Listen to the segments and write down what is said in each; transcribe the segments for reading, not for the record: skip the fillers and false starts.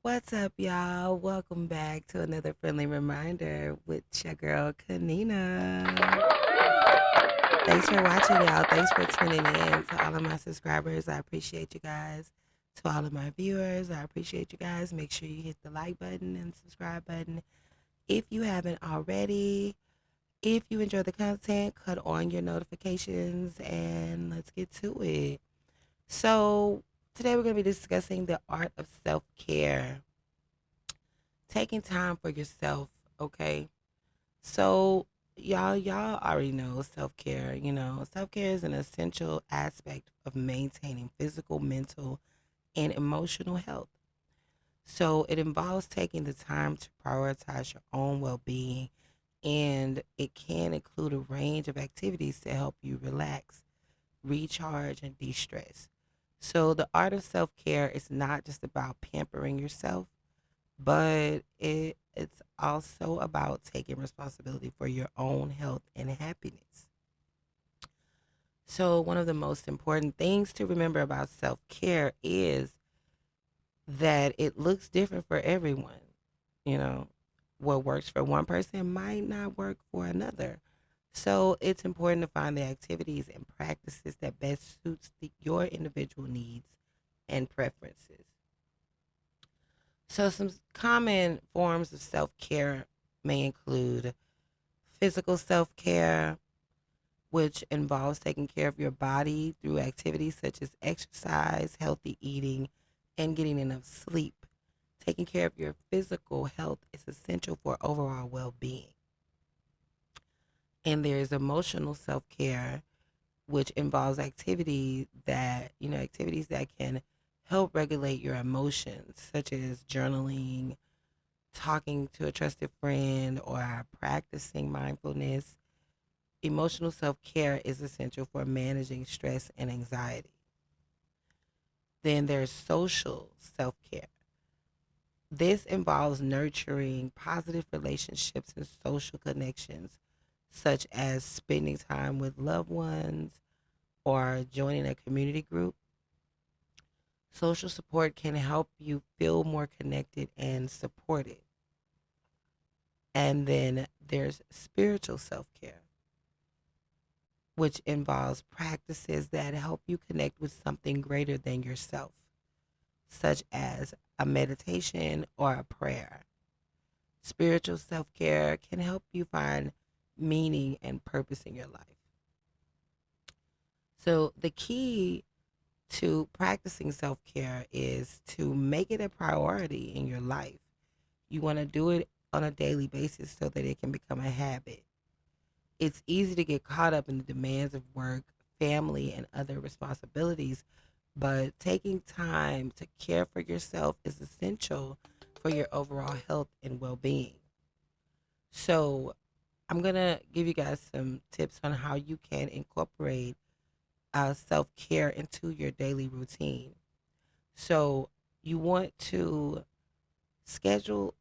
What's up, y'all? Welcome back to another friendly reminder with your girl Kanina. Thanks for watching, y'all. Thanks for tuning in to all of my subscribers. I appreciate you guys. To all of my viewers, I appreciate you guys. Make sure you hit the like button and subscribe button if you haven't already. If you enjoy the content, cut on your notifications and let's get to it. So, today we're going to be discussing the art of self care, taking time for yourself. Okay, so y'all already know self-care. Self-care is an essential aspect of maintaining physical, mental, and emotional health. So it involves taking the time to prioritize your own well-being, and it can include a range of activities to help you relax, recharge, and de-stress. So the art of self-care is not just about pampering yourself, but it's also about taking responsibility for your own health and happiness. So one of the most important things to remember about self-care is that it looks different for everyone. You know, what works for one person might not work for another. So it's important to find the activities and practices that best suits your individual needs and preferences. So, some common forms of self care may include physical self care, which involves taking care of your body through activities such as exercise, healthy eating, and getting enough sleep. Taking care of your physical health is essential for overall well being. And there's emotional self care, which involves activities that can help regulate your emotions, such as journaling, talking to a trusted friend, or practicing mindfulness. Emotional self care is essential for managing stress and anxiety. Then there's social self care. This involves nurturing positive relationships and social connections, such as spending time with loved ones or joining a community group. Social support can help you feel more connected and supported. And then there's spiritual self care, which involves practices that help you connect with something greater than yourself, such as a meditation or a prayer. Spiritual self care can help you find meaning and purpose in your life. So, the key to practicing self care is to make it a priority in your life. You want to do it on a daily basis so that it can become a habit. It's easy to get caught up in the demands of work, family, and other responsibilities, but taking time to care for yourself is essential for your overall health and well being. So, I'm going to give you guys some tips on how you can incorporate self care into your daily routine. So, you want to schedule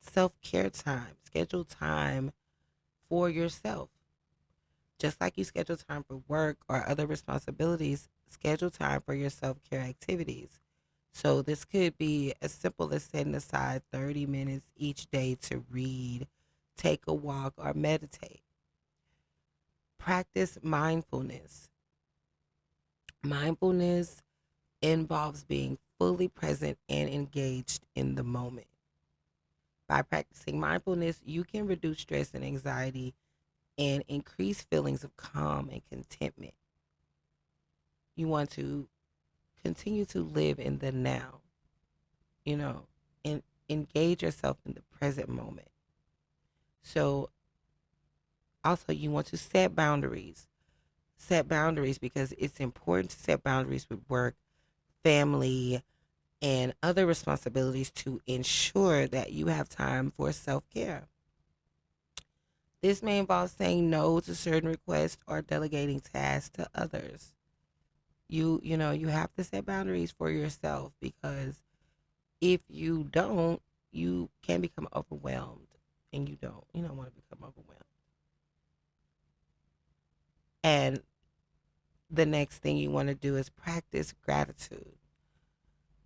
self care time, schedule time for yourself. Just like you schedule time for work or other responsibilities, schedule time for your self care activities. So, this could be as simple as setting aside 30 minutes each day to read, take a walk, or meditate. Practice mindfulness. Mindfulness involves being fully present and engaged in the moment. By practicing mindfulness, you can reduce stress and anxiety and increase feelings of calm and contentment. You want to continue to live in the now, you know, and engage yourself in the present moment. So, also, you want to set boundaries. Set boundaries because it's important to set boundaries with work, family, and other responsibilities to ensure that you have time for self care. This may involve saying no to certain requests or delegating tasks to others. You have to set boundaries for yourself because if you don't, you can become overwhelmed and you don't want to become overwhelmed. And the next thing you want to do is practice gratitude.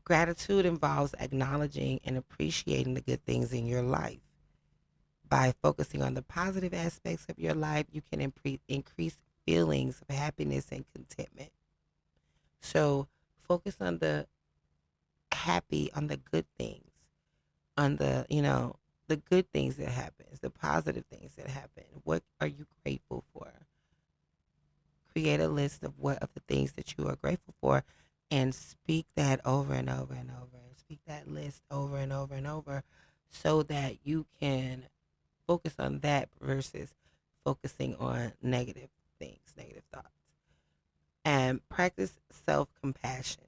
Gratitude involves acknowledging and appreciating the good things in your life. By focusing on the positive aspects of your life, you can increase feelings of happiness and contentment. So focus on the happy, on the good things, on the good things that happens, the positive things that happen. What are you grateful for? Create a list of what of the things that you are grateful for and speak that over and over and over. Speak that list over and over and over so that you can focus on that versus focusing on negative things, negative thoughts. And practice self compassion.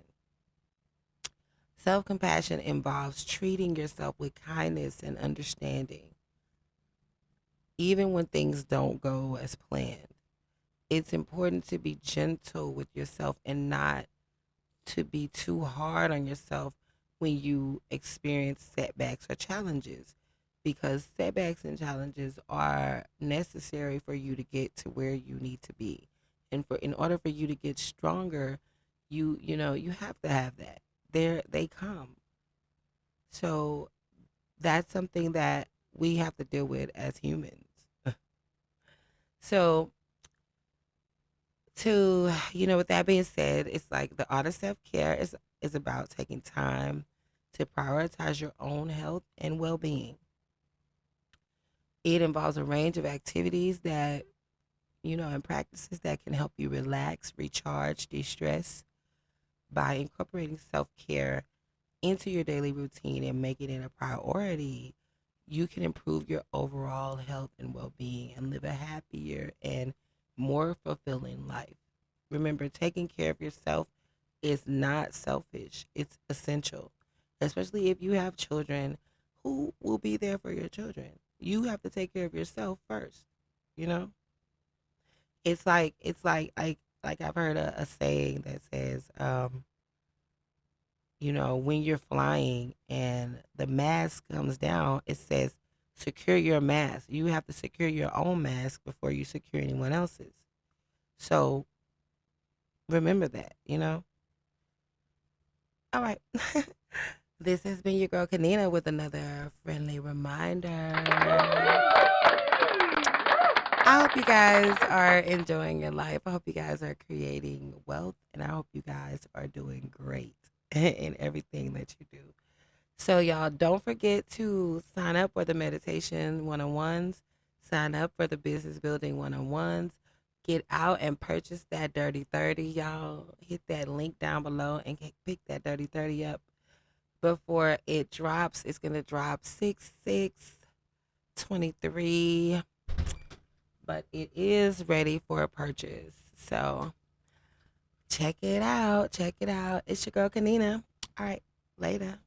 Self compassion involves treating yourself with kindness and understanding, even when things don't go as planned. It's important to be gentle with yourself and not to be too hard on yourself when you experience setbacks or challenges, because setbacks and challenges are necessary for you to get to where you need to be. And for in order for you to get stronger, you have to have that. They come. So that's something that we have to deal with as humans. So with that being said, it's like the art of self-care is about taking time to prioritize your own health and well-being. It involves a range of activities that, and practices that can help you relax, recharge, de-stress. By incorporating self-care into your daily routine and making it a priority, you can improve your overall health and well-being and live a happier and more fulfilling life. Remember, taking care of yourself is not selfish, it's essential, especially if you have children. Who will be there for your children? You have to take care of yourself first, you know? It's like I've heard a saying that says, when you're flying and the mask comes down, it says secure your mask. You have to secure your own mask before you secure anyone else's. So remember that. All right. This has been your girl Kanina with another friendly reminder. I hope you guys are enjoying your life. I hope you guys are creating wealth, and I hope you guys are doing great in everything that you do. So, y'all, don't forget to sign up for the meditation one-on-ones, sign up for the business building one-on-ones. Get out and purchase that Dirty 30, y'all. Hit that link down below and pick that Dirty 30 up before it drops. It's going to drop 6/6/23, but it is ready for a purchase. So check it out. Check it out. It's your girl Kanina. All right, later.